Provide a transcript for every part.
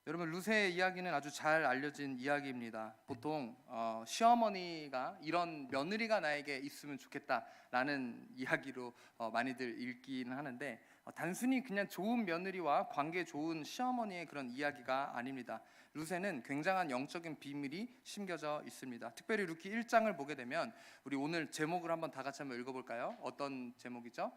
여러분, 루세의 이야기는 아주 잘 알려진 이야기입니다. 보통 시어머니가 이런 며느리가 나에게 있으면 좋겠다라는 이야기로 많이들 읽기는 하는데, 단순히 그냥 좋은 며느리와 관계 좋은 시어머니의 그런 이야기가 아닙니다. 루세는 굉장한 영적인 비밀이 심겨져 있습니다. 특별히 루키 1장을 보게 되면, 우리 오늘 제목을 한번 다 같이 한번 읽어볼까요? 어떤 제목이죠?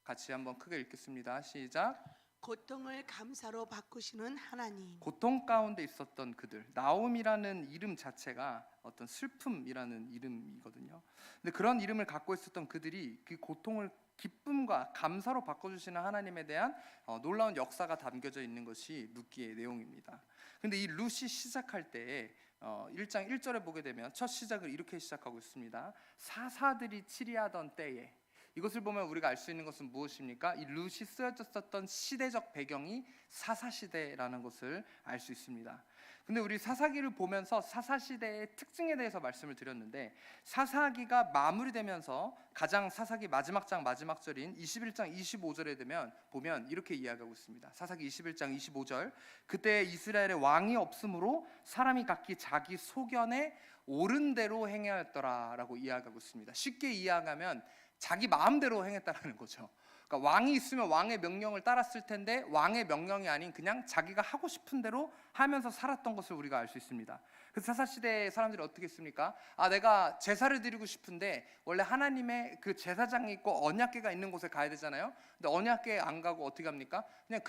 같이 한번 크게 읽겠습니다. 시작. 고통을 감사로 바꾸시는 하나님. 고통 가운데 있었던 그들. 나옴이라는 이름 자체가 어떤 슬픔이라는 이름이거든요. 근데 그런 이름을 갖고 있었던 그들이 그 고통을 기쁨과 감사로 바꿔주시는 하나님에 대한 놀라운 역사가 담겨져 있는 것이 루키의 내용입니다. 근데 이 루시 시작할 때에 1장 1절에 보게 되면 첫 시작을 이렇게 시작하고 있습니다. 사사들이 치리하던 때에. 이것을 보면 우리가 알 수 있는 것은 무엇입니까? 이 루시 쓰여졌었던 시대적 배경이 사사시대라는 것을 알 수 있습니다. 근데 우리 사사기를 보면서 사사시대의 특징에 대해서 말씀을 드렸는데, 사사기가 마무리되면서 가장 사사기 마지막 장 마지막 절인 21장 25절에 되면 보면 이렇게 이야기하고 있습니다. 사사기 21장 25절. 그때 이스라엘에 왕이 없으므로 사람이 각기 자기 소견에 옳은 대로 행하였더라 라고 이야기하고 있습니다. 쉽게 이야기하면 자기 마음대로 행했다라는 거죠. 그러니까 왕이 있으면 왕의 명령을 따랐을 텐데, 왕의 명령이 아닌 그냥 자기가 하고 싶은 대로 하면서 살았던 것을 우리가 알 수 있습니다. 그래서 사사시대의 사람들이 어떻게 했습니까? 내가 제사를 드리고 싶은데 원래 하나님의 그 제사장이 있고 언약궤가 있는 곳에 가야 되잖아요. 근데 언약궤 안 가고 어떻게 합니까? 그냥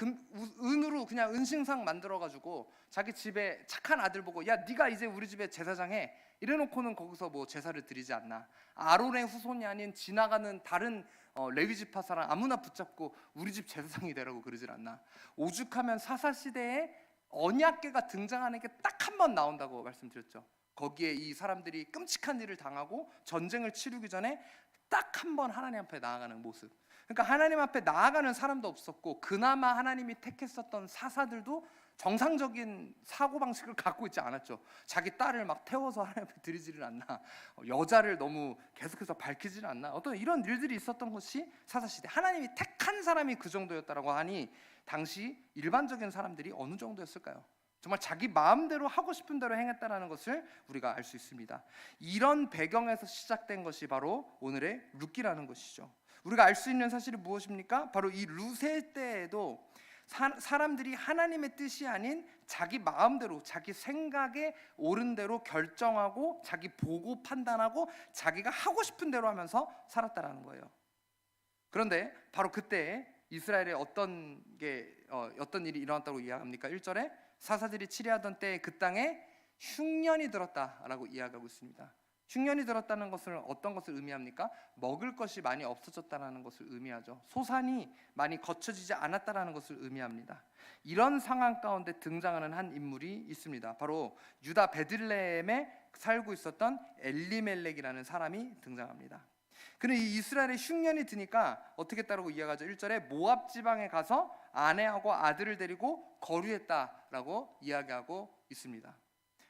은으로 그냥 은신상 만들어가지고 자기 집에 착한 아들 보고, 야 네가 이제 우리 집에 제사장 해, 이래놓고는 거기서 뭐 제사를 드리지 않나. 아론의 후손이 아닌 지나가는 다른 레위 지파 사람 아무나 붙잡고 우리 집 제사장이 되라고 그러질 않나. 오죽하면 사사시대에 언약궤가 등장하는 게 딱 한 번 나온다고 말씀드렸죠. 거기에 이 사람들이 끔찍한 일을 당하고 전쟁을 치르기 전에 딱 한 번 하나님 앞에 나아가는 모습. 그러니까 하나님 앞에 나아가는 사람도 없었고, 그나마 하나님이 택했었던 사사들도 정상적인 사고방식을 갖고 있지 않았죠. 자기 딸을 막 태워서 하나님 앞에 드리지를 않나, 여자를 너무 계속해서 밝히지는 않나, 어떤 이런 일들이 있었던 것이 사사시대. 하나님이 택한 사람이 그 정도였다라고 하니, 당시 일반적인 사람들이 어느 정도였을까요? 정말 자기 마음대로 하고 싶은 대로 행했다는 것을 우리가 알 수 있습니다. 이런 배경에서 시작된 것이 바로 오늘의 루키라는 것이죠. 우리가 알 수 있는 사실이 무엇입니까? 바로 이 루세 때에도 사람들이 하나님의 뜻이 아닌 자기 마음대로, 자기 생각에 옳은 대로 결정하고, 자기 보고 판단하고, 자기가 하고 싶은 대로 하면서 살았다라는 거예요. 그런데 바로 그때 이스라엘에 어떤 일이 일어났다고 이야기합니까? 1절에 사사들이 치리하던 때에 그 땅에 흉년이 들었다라고 이야기하고 있습니다. 흉년이 들었다는 것은 어떤 것을 의미합니까? 먹을 것이 많이 없어졌다는 것을 의미하죠. 소산이 많이 거쳐지지 않았다는 것을 의미합니다. 이런 상황 가운데 등장하는 한 인물이 있습니다. 바로 유다 베들레헴에 살고 있었던 엘리멜렉이라는 사람이 등장합니다. 그는 이 이스라엘에 흉년이 드니까 어떻게 했다고 이야기하죠? 1절에 모압 지방에 가서 아내하고 아들을 데리고 거류했다라고 이야기하고 있습니다.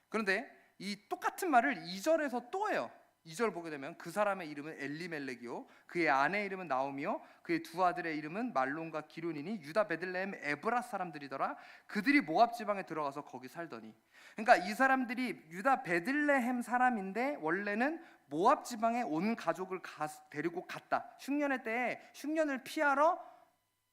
그런데 이 똑같은 말을 2절에서 또 해요. 2절 보게 되면 그 사람의 이름은 엘리멜렉이요, 그의 아내 이름은 나오미요, 그의 두 아들의 이름은 말론과 기륜이니 유다 베들레헴 에브라 사람들이더라. 그들이 모압 지방에 들어가서 거기 살더니. 그러니까 이 사람들이 유다 베들레헴 사람인데 원래는 모압 지방에 온 가족을 데리고 갔다. 흉년의 때에 흉년을 피하러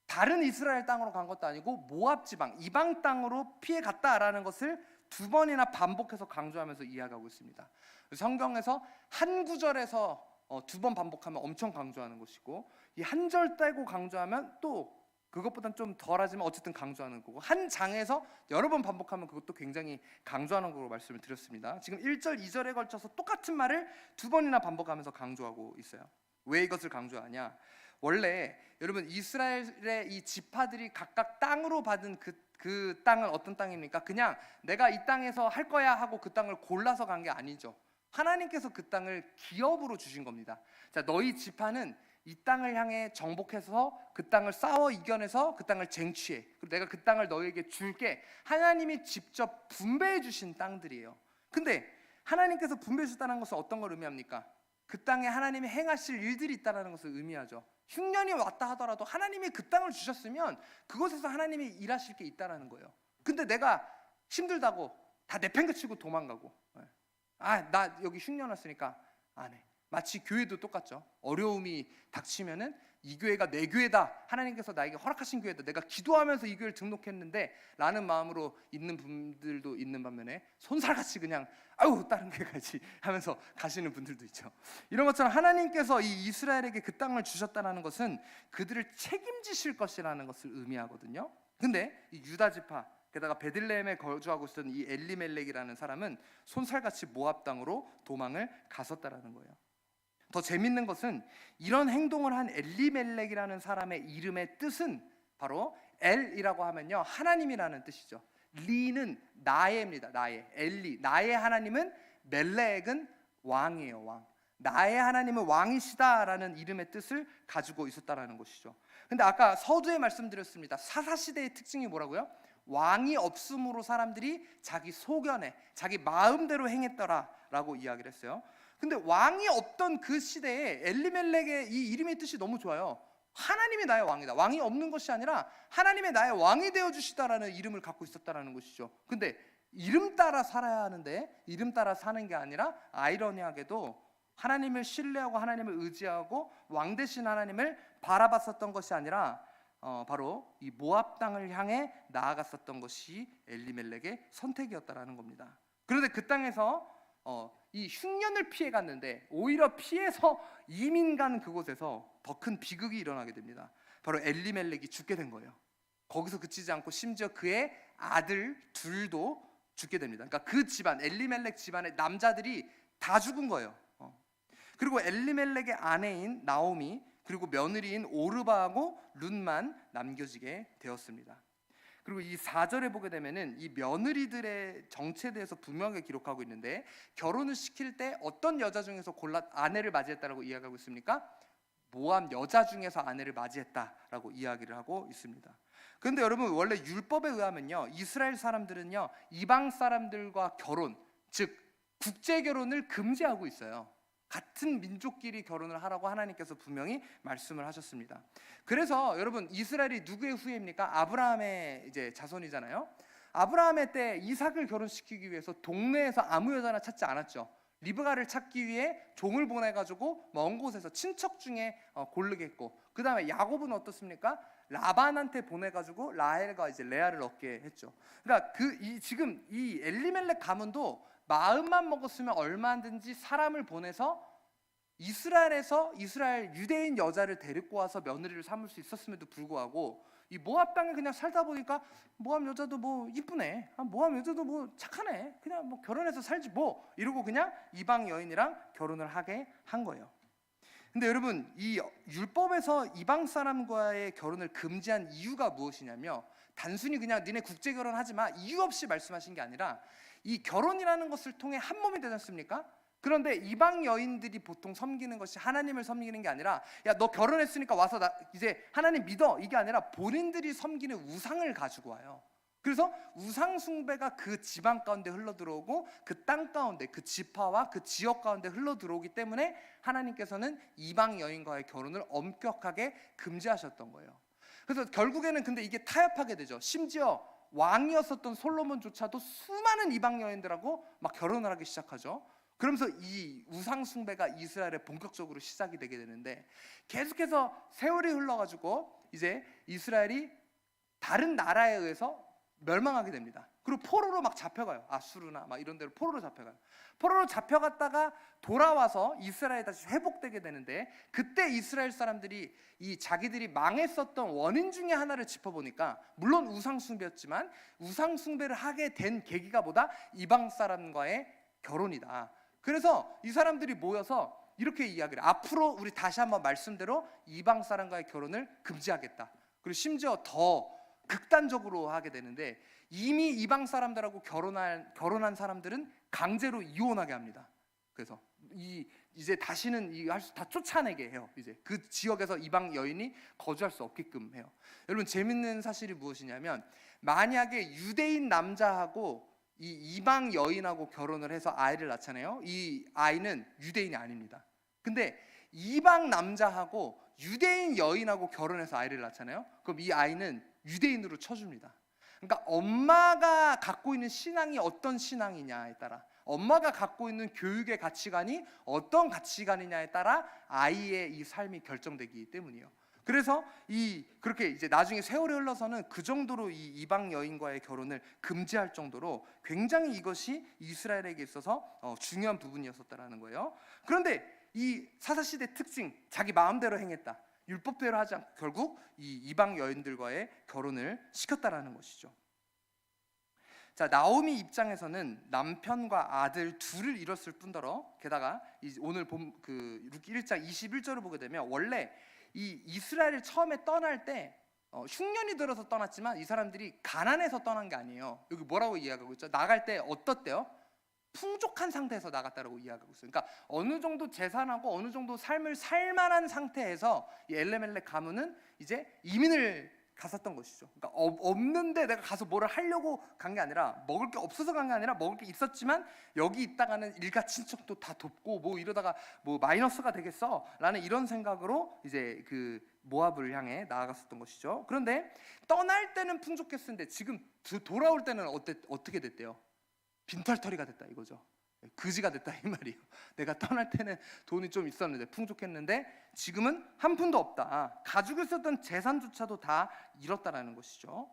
다른 이스라엘 땅으로 간 것도 아니고 모압 지방, 이방 땅으로 피해 갔다라는 것을 두 번이나 반복해서 강조하면서 이야기하고 있습니다. 성경에서 한 구절에서 두 번 반복하면 엄청 강조하는 것이고, 이 한 절 떼고 강조하면 또 그것보다는 좀 덜하지만 어쨌든 강조하는 거고, 한 장에서 여러 번 반복하면 그것도 굉장히 강조하는 거로 말씀을 드렸습니다. 지금 1절, 2절에 걸쳐서 똑같은 말을 두 번이나 반복하면서 강조하고 있어요. 왜 이것을 강조하냐? 원래 여러분, 이스라엘의 이 지파들이 각각 땅으로 받은 그 땅은 어떤 땅입니까? 그냥 내가 이 땅에서 할 거야 하고 그 땅을 골라서 간 게 아니죠. 하나님께서 그 땅을 기업으로 주신 겁니다. 자, 너희 지파는 이 땅을 향해 정복해서 그 땅을 싸워 이겨내서 그 땅을 쟁취해. 그리고 내가 그 땅을 너희에게 줄게. 하나님이 직접 분배해 주신 땅들이에요. 근데 하나님께서 분배해 주셨다는 것은 어떤 걸 의미합니까? 그 땅에 하나님이 행하실 일들이 있다는 것을 의미하죠. 흉년이 왔다 하더라도 하나님이 그 땅을 주셨으면 그곳에서 하나님이 일하실 게 있다라는 거예요. 근데 내가 힘들다고 다 내팽개치고 도망가고, 나 여기 흉년 왔으니까 안 해. 마치 교회도 똑같죠. 어려움이 닥치면은 이 교회가 내 교회다, 하나님께서 나에게 허락하신 교회다, 내가 기도하면서 이 교회를 등록했는데 라는 마음으로 있는 분들도 있는 반면에 손살같이 그냥 아유 다른 교회 가지 하면서 가시는 분들도 있죠. 이런 것처럼 하나님께서 이 이스라엘에게 그 땅을 주셨다는 것은 그들을 책임지실 것이라는 것을 의미하거든요. 근데 이 유다 지파, 게다가 베들레헴에 거주하고 있었던 이 엘리멜렉이라는 사람은 손살같이 모압 땅으로 도망을 갔었다라는 거예요. 더 재밌는 것은 이런 행동을 한 엘리멜렉이라는 사람의 이름의 뜻은 바로 엘이라고 하면요, 하나님이라는 뜻이죠. 리는 나의입니다. 나의. 엘리, 나의 하나님은, 멜렉은 왕이에요. 왕. 나의 하나님은 왕이시다라는 이름의 뜻을 가지고 있었다라는 것이죠. 근데 아까 서두에 말씀드렸습니다. 사사시대의 특징이 뭐라고요? 왕이 없음으로 사람들이 자기 소견에, 자기 마음대로 행했더라라고 이야기를 했어요. 근데 왕이 없던 그 시대에 엘리멜렉의 이 이름의 뜻이 너무 좋아요. 하나님이 나의 왕이다. 왕이 없는 것이 아니라 하나님의 나의 왕이 되어주시다라는 이름을 갖고 있었다라는 것이죠. 근데 이름 따라 살아야 하는데 이름 따라 사는 게 아니라 아이러니하게도 하나님을 신뢰하고 하나님을 의지하고 왕 대신 하나님을 바라봤었던 것이 아니라 바로 이 모압 땅을 향해 나아갔었던 것이 엘리멜렉의 선택이었다라는 겁니다. 그런데 그 땅에서 이 흉년을 피해 갔는데 오히려 피해서 이민 간 그곳에서 더 큰 비극이 일어나게 됩니다. 바로 엘리멜렉이 죽게 된 거예요. 거기서 그치지 않고 심지어 그의 아들 둘도 죽게 됩니다. 그러니까 그 집안, 엘리멜렉 집안의 남자들이 다 죽은 거예요. 그리고 엘리멜렉의 아내인 나오미, 그리고 며느리인 오르바하고 룻만 남겨지게 되었습니다. 그리고 이 4절에 보게 되면은 이 며느리들의 정체에 대해서 분명하게 기록하고 있는데, 결혼을 시킬 때 어떤 여자 중에서 골라 아내를 맞이했다라고 이야기하고 있습니까? 모압 여자 중에서 아내를 맞이했다라고 이야기를 하고 있습니다. 그런데 여러분, 원래 율법에 의하면요, 이스라엘 사람들은요 이방 사람들과 결혼, 즉 국제 결혼을 금지하고 있어요. 같은 민족끼리 결혼을 하라고 하나님께서 분명히 말씀을 하셨습니다. 그래서 여러분, 이스라엘이 누구의 후예입니까? 아브라함의 이제 자손이잖아요. 아브라함의 때 이삭을 결혼시키기 위해서 동네에서 아무 여자나 찾지 않았죠. 리브가를 찾기 위해 종을 보내가지고 먼 곳에서 친척 중에 고르게 했고, 그 다음에 야곱은 어떻습니까? 라반한테 보내가지고 라헬과 이제 레아를 얻게 했죠. 그러니까 지금 이 엘리멜렉 가문도 마음만 먹었으면 얼마든지 사람을 보내서 이스라엘에서 이스라엘 유대인 여자를 데리고 와서 며느리를 삼을 수 있었음에도 불구하고 이 모압 땅에 그냥 살다 보니까 모압 여자도 뭐 이쁘네, 모압 여자도 뭐 착하네, 그냥 뭐 결혼해서 살지 뭐, 이러고 그냥 이방 여인이랑 결혼을 하게 한 거예요. 근데 여러분, 이 율법에서 이방 사람과의 결혼을 금지한 이유가 무엇이냐면, 단순히 그냥 니네 국제 결혼하지 마 이유 없이 말씀하신 게 아니라, 이 결혼이라는 것을 통해 한 몸이 되지 않습니까? 그런데 이방 여인들이 보통 섬기는 것이 하나님을 섬기는 게 아니라, 야 너 결혼했으니까 와서 나 이제 하나님 믿어, 이게 아니라 본인들이 섬기는 우상을 가지고 와요. 그래서 우상 숭배가 그 지방 가운데 흘러들어오고 그 땅 가운데, 그 지파와 그 지역 가운데 흘러들어오기 때문에 하나님께서는 이방 여인과의 결혼을 엄격하게 금지하셨던 거예요. 그래서 결국에는 근데 이게 타협하게 되죠. 심지어 왕이었었던 솔로몬조차도 수많은 이방 여인들하고 막 결혼을 하기 시작하죠. 그러면서 이 우상 숭배가 이스라엘에 본격적으로 시작이 되게 되는데, 계속해서 세월이 흘러가지고 이제 이스라엘이 다른 나라에 의해서 멸망하게 됩니다. 그리고 포로로 막 잡혀가요. 아수르나 막 이런 데로 포로로 잡혀가요. 포로로 잡혀갔다가 돌아와서 이스라엘에 다시 회복되게 되는데, 그때 이스라엘 사람들이 이 자기들이 망했었던 원인 중에 하나를 짚어보니까, 물론 우상 숭배였지만 우상 숭배를 하게 된 계기가 뭐다? 이방 사람과의 결혼이다. 그래서 이 사람들이 모여서 이렇게 이야기를, 앞으로 우리 다시 한번 말씀대로 이방 사람과의 결혼을 금지하겠다. 그리고 심지어 더 극단적으로 하게 되는데, 이미 이방 사람들하고 결혼한 사람들은 강제로 이혼하게 합니다. 그래서 이제 다시는 다 쫓아내게 해요. 이제 그 지역에서 이방 여인이 거주할 수 없게끔 해요. 여러분, 재밌는 사실이 무엇이냐면, 만약에 유대인 남자하고 이 이방 여인하고 결혼을 해서 아이를 낳잖아요. 이 아이는 유대인이 아닙니다. 근데 이방 남자하고 유대인 여인하고 결혼해서 아이를 낳잖아요. 그럼 이 아이는 유대인으로 쳐줍니다. 그러니까 엄마가 갖고 있는 신앙이 어떤 신앙이냐에 따라, 엄마가 갖고 있는 교육의 가치관이 어떤 가치관이냐에 따라 아이의 이 삶이 결정되기 때문이에요. 그래서 그렇게 이제 나중에 세월이 흘러서는 그 정도로 이 이방 여인과의 결혼을 금지할 정도로 굉장히 이것이 이스라엘에게 있어서 중요한 부분이었었다라는 거예요. 그런데 이 사사시대 특징, 자기 마음대로 행했다, 율법대로 하지 않고 결국 이 이방 여인들과의 결혼을 시켰다라는 것이죠. 자, 나오미 입장에서는 남편과 아들 둘을 잃었을 뿐더러 게다가 오늘 본 그 1장 21절을 보게 되면 원래 이 이스라엘을 처음에 떠날 때 흉년이 들어서 떠났지만 이 사람들이 가난해서 떠난 게 아니에요. 여기 뭐라고 이야기하고 있죠? 나갈 때 어떻대요? 풍족한 상태에서 나갔다라고 이야기하고 있어요. 그러니까 어느 정도 재산하고 어느 정도 삶을 살만한 상태에서 이 엘레멜렉 가문은 이제 이민을 갔었던 것이죠. 그러니까 없는데 내가 가서 뭐를 하려고 간 게 아니라, 먹을 게 없어서 간 게 아니라 먹을 게 있었지만 여기 있다가는 일가 친척도 다 돕고 뭐 이러다가 뭐 마이너스가 되겠어라는 이런 생각으로 이제 그 모압을 향해 나아갔었던 것이죠. 그런데 떠날 때는 풍족했었는데 지금 돌아올 때는 어떻게 됐대요? 빈털터리가 됐다 이거죠. 그지가 됐다 이 말이에요. 내가 떠날 때는 돈이 좀 있었는데 풍족했는데 지금은 한 푼도 없다. 가지고 있었던 재산조차도 다 잃었다라는 것이죠.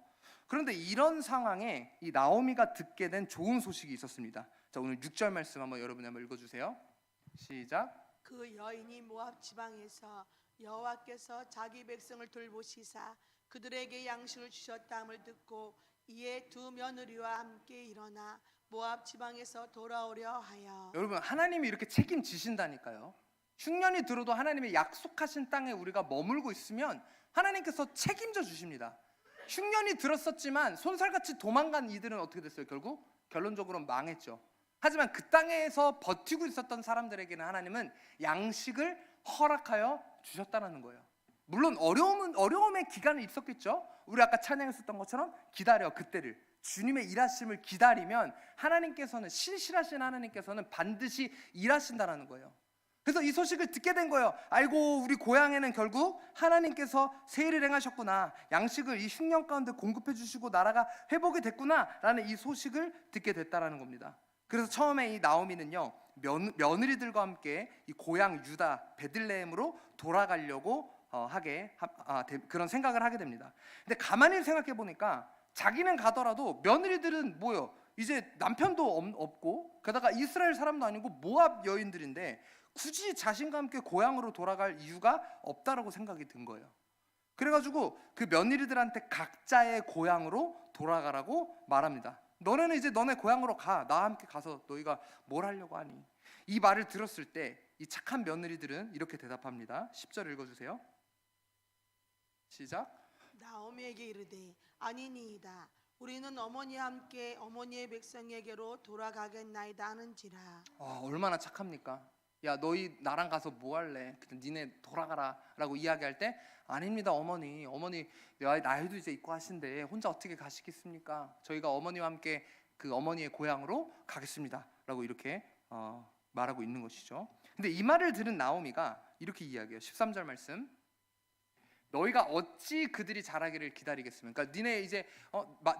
그런데 이런 상황에 이 나오미가 듣게 된 좋은 소식이 있었습니다. 자, 오늘 6절 말씀 여러분이 한번 읽어주세요. 시작. 그 여인이 모압 지방에서 여호와께서 자기 백성을 돌보시사 그들에게 양식을 주셨다함을 듣고 이에 두 며느리와 함께 일어나 모압 지방에서 돌아오려 하여. 여러분, 하나님이 이렇게 책임지신다니까요. 흉년이 들어도 하나님의 약속하신 땅에 우리가 머물고 있으면 하나님께서 책임져 주십니다. 흉년이 들었었지만 손살같이 도망간 이들은 어떻게 됐어요? 결국 결론적으로 망했죠. 하지만 그 땅에서 버티고 있었던 사람들에게는 하나님은 양식을 허락하여 주셨다는 거예요. 물론 어려움의 기간이 있었겠죠. 우리 아까 찬양했었던 것처럼 기다려, 그때를 주님의 일하심을 기다리면 하나님께서는, 신실하신 하나님께서는 반드시 일하신다는 거예요. 그래서 이 소식을 듣게 된 거예요. 아이고, 우리 고향에는 결국 하나님께서 새 일을 행하셨구나, 양식을 이 흉년 가운데 공급해 주시고 나라가 회복이 됐구나 라는 이 소식을 듣게 됐다는 겁니다. 그래서 처음에 이 나오미는요, 며느리들과 함께 이 고향 유다 베들레헴으로 돌아가려고 그런 생각을 하게 됩니다. 근데 가만히 생각해 보니까 자기는 가더라도 며느리들은 뭐요? 이제 남편도 없고 게다가 이스라엘 사람도 아니고 모압 여인들인데 굳이 자신과 함께 고향으로 돌아갈 이유가 없다라고 생각이 든 거예요. 그래가지고 그 며느리들한테 각자의 고향으로 돌아가라고 말합니다. 너네는 이제 너네 고향으로 가. 나와 함께 가서 너희가 뭘 하려고 하니? 이 말을 들었을 때 이 착한 며느리들은 이렇게 대답합니다. 10절 읽어주세요. 시작. 나오미에게 이르되 아니니이다. 우리는 어머니와 함께 어머니의 백성에게로 돌아가겠나이다 하는지라. 얼마나 착합니까? 야, 너희 나랑 가서 뭐 할래? 그때 니네 돌아가라 라고 이야기할 때 아닙니다 어머니 나이도 이제 있고 하신데 혼자 어떻게 가시겠습니까? 저희가 어머니와 함께 그 어머니의 고향으로 가겠습니다 라고 이렇게 말하고 있는 것이죠. 근데 이 말을 들은 나오미가 이렇게 이야기해요. 13절 말씀. 너희가 어찌 그들이 자라기를 기다리겠습니까? 그러니까 니네 이제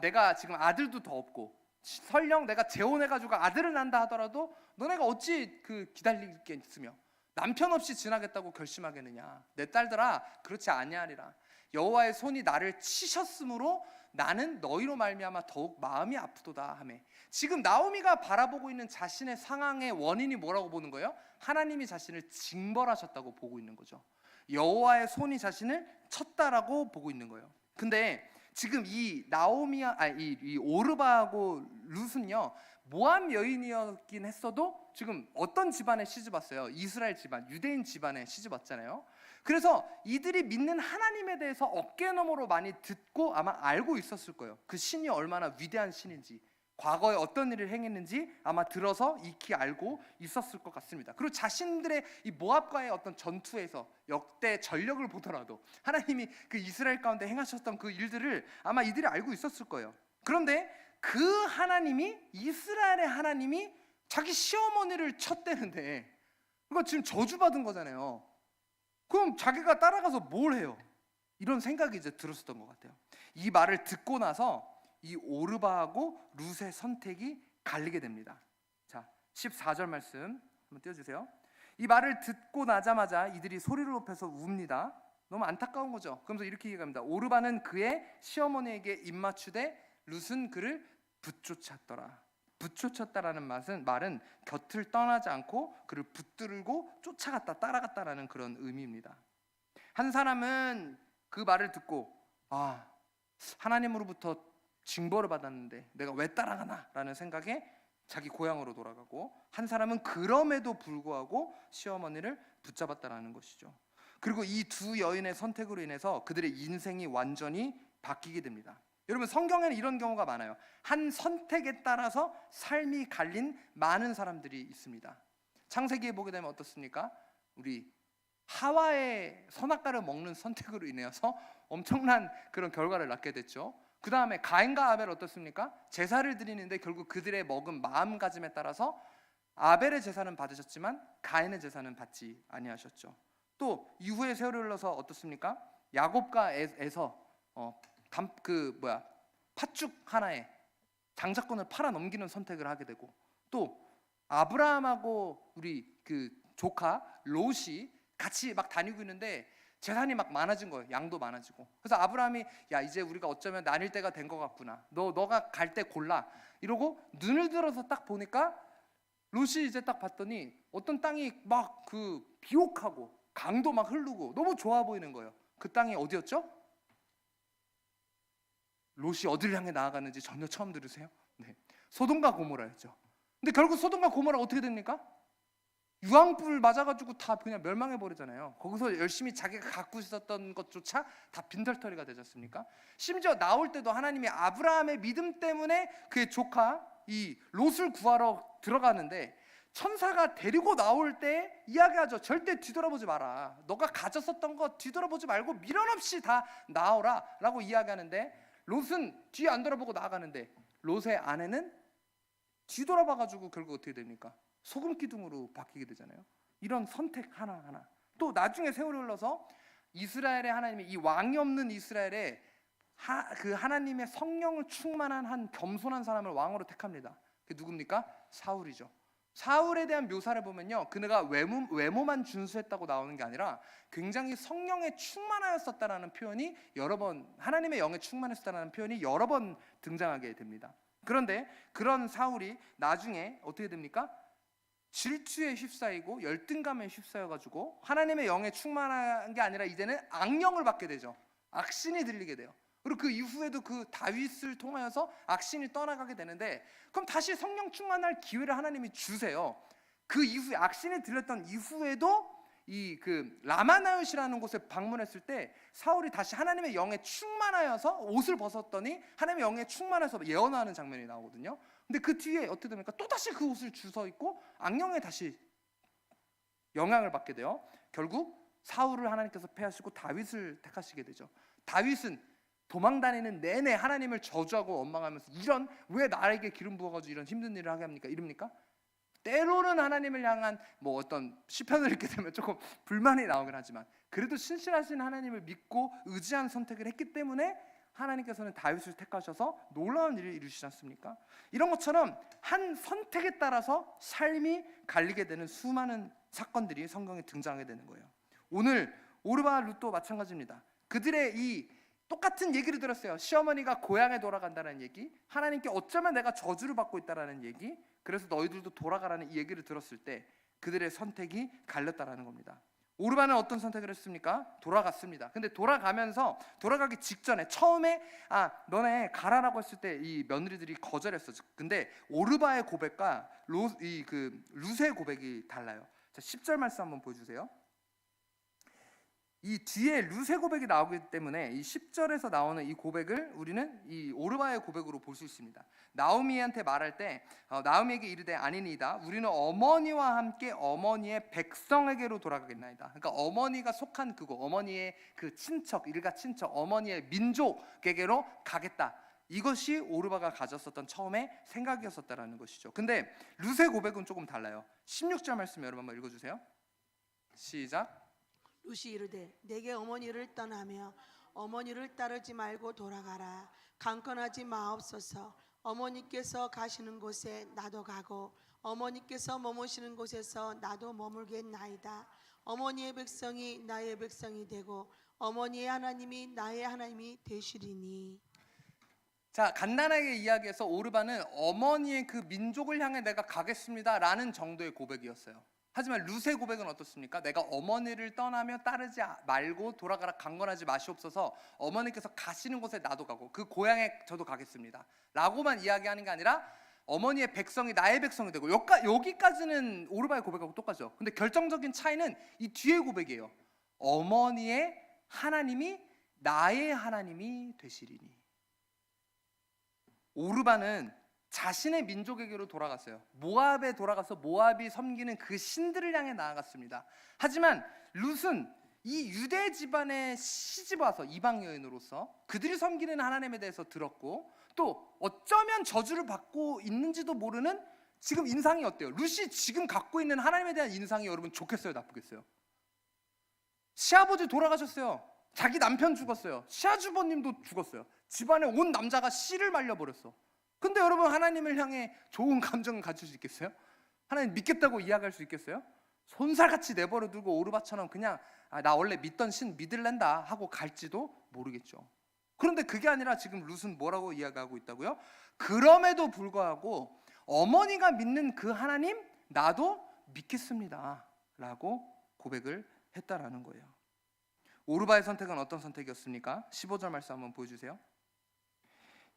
내가 지금 아들도 더 없고 설령 내가 재혼해가지고 아들을 낳는다 하더라도 너네가 어찌 기다리겠으며 남편 없이 지나겠다고 결심하겠느냐. 내 딸들아, 그렇지 아니하리라. 여호와의 손이 나를 치셨으므로 나는 너희로 말미암아 더욱 마음이 아프도다 하매. 지금 나오미가 바라보고 있는 자신의 상황의 원인이 뭐라고 보는 거예요? 하나님이 자신을 징벌하셨다고 보고 있는 거죠. 여호와의 손이 자신을 쳤다라고 보고 있는 거예요. 근데 지금 이 오르바하고 룻은요, 모압 여인이었긴 했어도 지금 어떤 집안에 시집 왔어요? 이스라엘 집안, 유대인 집안에 시집 왔잖아요. 그래서 이들이 믿는 하나님에 대해서 어깨너머로 많이 듣고 아마 알고 있었을 거예요. 그 신이 얼마나 위대한 신인지, 과거에 어떤 일을 행했는지 아마 들어서 익히 알고 있었을 것 같습니다. 그리고 자신들의 이 모압과의 어떤 전투에서 역대 전력을 보더라도 하나님이 그 이스라엘 가운데 행하셨던 그 일들을 아마 이들이 알고 있었을 거예요. 그런데 그 하나님이, 이스라엘의 하나님이 자기 시어머니를 쳤대는데, 그거 지금 저주받은 거잖아요. 그럼 자기가 따라가서 뭘 해요? 이런 생각이 이제 들었었던 것 같아요. 이 말을 듣고 나서 이 오르바하고 룻의 선택이 갈리게 됩니다. 자, 14절 말씀 한번 띄워주세요. 이 말을 듣고 나자마자 이들이 소리를 높여서 웁니다. 너무 안타까운 거죠. 그러면서 이렇게 얘기합니다. 오르바는 그의 시어머니에게 입맞추되 룻은 그를 붙쫓았더라. 붙쫓았다라는 말은 곁을 떠나지 않고 그를 붙들고 쫓아갔다, 따라갔다라는 그런 의미입니다. 한 사람은 그 말을 듣고 하나님으로부터 징벌을 받았는데 내가 왜 따라가나 라는 생각에 자기 고향으로 돌아가고, 한 사람은 그럼에도 불구하고 시어머니를 붙잡았다라는 것이죠. 그리고 이 두 여인의 선택으로 인해서 그들의 인생이 완전히 바뀌게 됩니다. 여러분, 성경에는 이런 경우가 많아요. 한 선택에 따라서 삶이 갈린 많은 사람들이 있습니다. 창세기에 보게 되면 어떻습니까? 우리 하와의 선악과를 먹는 선택으로 인해서 엄청난 그런 결과를 낳게 됐죠. 그 다음에 가인과 아벨 어떻습니까? 제사를 드리는데 결국 그들의 먹은 마음가짐에 따라서 아벨의 제사는 받으셨지만 가인의 제사는 받지 아니하셨죠. 또 이후에 세월이 흘러서 어떻습니까? 야곱과 에서 팥죽 하나에 장자권을 팔아 넘기는 선택을 하게 되고, 또 아브라함하고 우리 그 조카 롯이 같이 막 다니고 있는데 재산이 막 많아진 거예요. 양도 많아지고. 그래서 아브라함이 야, 이제 우리가 어쩌면 나뉠 때가 된 것 같구나. 너가 갈 때 골라. 이러고 눈을 들어서 딱 보니까 롯이 이제 딱 봤더니 어떤 땅이 막 그 비옥하고 강도 막 흐르고 너무 좋아 보이는 거예요. 그 땅이 어디였죠? 롯이 어디를 향해 나아가는지 전혀 처음 들으세요? 네, 소돔과 고모라였죠. 근데 결국 소돔과 고모라 어떻게 됩니까? 유황불 맞아가지고 다 그냥 멸망해 버리잖아요. 거기서 열심히 자기가 갖고 있었던 것조차 다 빈털터리가 되지 않습니까? 심지어 나올 때도 하나님이 아브라함의 믿음 때문에 그의 조카 이 롯을 구하러 들어가는데 천사가 데리고 나올 때 이야기하죠. 절대 뒤돌아보지 마라. 너가 가졌었던 거 뒤돌아보지 말고 미련 없이 다 나오라 라고 이야기하는데, 롯은 뒤 안 돌아보고 나아가는데 롯의 아내는 뒤돌아봐가지고 결국 어떻게 됩니까? 소금 기둥으로 바뀌게 되잖아요. 이런 선택 하나하나. 또 나중에 세월이 흘러서 이스라엘의 하나님이 이 왕이 없는 이스라엘에 그 하나님의 성령을 충만한 한 겸손한 사람을 왕으로 택합니다. 그게 누굽니까? 사울이죠. 사울에 대한 묘사를 보면요, 그네가 외모만 준수했다고 나오는 게 아니라 굉장히 성령에 충만하였었다라는 표현이 여러 번, 하나님의 영에 충만했었다라는 표현이 여러 번 등장하게 됩니다. 그런데 그런 사울이 나중에 어떻게 됩니까? 질투에 휩싸이고 열등감에 휩싸여가지고 하나님의 영에 충만한 게 아니라 이제는 악령을 받게 되죠. 악신이 들리게 돼요. 그리고 그 이후에도 그 다윗을 통하여서 악신이 떠나가게 되는데, 그럼 다시 성령 충만할 기회를 하나님이 주세요. 그 이후에 악신이 들렸던 이후에도 이 그 라마나읒이라는 곳에 방문했을 때 사울이 다시 하나님의 영에 충만하여서 옷을 벗었더니 하나님의 영에 충만해서 예언하는 장면이 나오거든요. 근데 그 뒤에 어떻게 됩니까? 또 다시 그 옷을 주워 입고 악령에 다시 영향을 받게 돼요. 결국 사울을 하나님께서 패하시고 다윗을 택하시게 되죠. 다윗은 도망다니는 내내 하나님을 저주하고 원망하면서 이런, 왜 나에게 기름 부어가지고 이런 힘든 일을 하게 합니까? 이럽니까? 때로는 하나님을 향한 어떤 시편을 읽게 되면 조금 불만이 나오긴 하지만 그래도 신실하신 하나님을 믿고 의지한 선택을 했기 때문에 하나님께서는 다윗을 택하셔서 놀라운 일을 이루시지 않습니까? 이런 것처럼 한 선택에 따라서 삶이 갈리게 되는 수많은 사건들이 성경에 등장하게 되는 거예요. 오늘 오르바와 룻도 마찬가지입니다. 그들의 이 똑같은 얘기를 들었어요. 시어머니가 고향에 돌아간다는 얘기, 하나님께 어쩌면 내가 저주를 받고 있다라는 얘기, 그래서 너희들도 돌아가라는 이 얘기를 들었을 때 그들의 선택이 갈렸다라는 겁니다. 오르바는 어떤 선택을 했습니까? 돌아갔습니다. 근데 돌아가기 직전에 처음에 너네 가라라고 했을 때 이 며느리들이 거절했어. 근데 오르바의 고백과 룻의 고백이 달라요. 자, 10절 말씀 한번 보여주세요. 이 뒤에 룻의 고백이 나오기 때문에 이 10절에서 나오는 이 고백을 우리는 이 오르바의 고백으로 볼 수 있습니다. 나오미한테 말할 때 나오미에게 이르되 아니니이다. 우리는 어머니와 함께 어머니의 백성에게로 돌아가겠나이다. 그러니까 어머니가 속한 어머니의 그 친척, 일가 친척, 어머니의 민족에게로 가겠다. 이것이 오르바가 가졌었던 처음에 생각이었었다라는 것이죠. 근데 룻의 고백은 조금 달라요. 16절 말씀 여러분 한번 읽어주세요. 시작. 룻이 이르되 내게 어머니를 떠나며 어머니를 따르지 말고 돌아가라. 강건하지 마옵소서. 어머니께서 가시는 곳에 나도 가고 어머니께서 머무시는 곳에서 나도 머물겠나이다. 어머니의 백성이 나의 백성이 되고 어머니의 하나님이 나의 하나님이 되시리니. 자, 간단하게 이야기해서 오르바는 어머니의 그 민족을 향해 내가 가겠습니다라는 정도의 고백이었어요. 하지만 룻의 고백은 어떻습니까? 내가 어머니를 떠나며 따르지 말고 돌아가라. 강건하지 마시옵소서. 어머니께서 가시는 곳에 나도 가고 그 고향에 저도 가겠습니다 라고만 이야기하는 게 아니라 어머니의 백성이 나의 백성이 되고, 여기까지는 오르바의 고백하고 똑같죠. 근데 결정적인 차이는 이 뒤의 고백이에요. 어머니의 하나님이 나의 하나님이 되시리니. 오르바는 자신의 민족에게로 돌아갔어요. 모압에 돌아가서 모압이 섬기는 그 신들을 향해 나아갔습니다. 하지만 룻은 이 유대 집안에 시집 와서 이방 여인으로서 그들이 섬기는 하나님에 대해서 들었고, 또 어쩌면 저주를 받고 있는지도 모르는 지금 인상이 어때요? 룻이 지금 갖고 있는 하나님에 대한 인상이 여러분 좋겠어요, 나쁘겠어요? 시아버지 돌아가셨어요. 자기 남편 죽었어요. 시아주버님도 죽었어요. 집안에 온 남자가 씨를 말려버렸어. 근데 여러분, 하나님을 향해 좋은 감정을 가질 수 있겠어요? 하나님 믿겠다고 이야기할 수 있겠어요? 손살같이 내버려 두고 오르바처럼 그냥 나 원래 믿던 신 믿을랜다 하고 갈지도 모르겠죠. 그런데 그게 아니라 지금 룻은 뭐라고 이야기하고 있다고요? 그럼에도 불구하고 어머니가 믿는 그 하나님 나도 믿겠습니다 라고 고백을 했다라는 거예요. 오르바의 선택은 어떤 선택이었습니까? 15절 말씀 한번 보여주세요.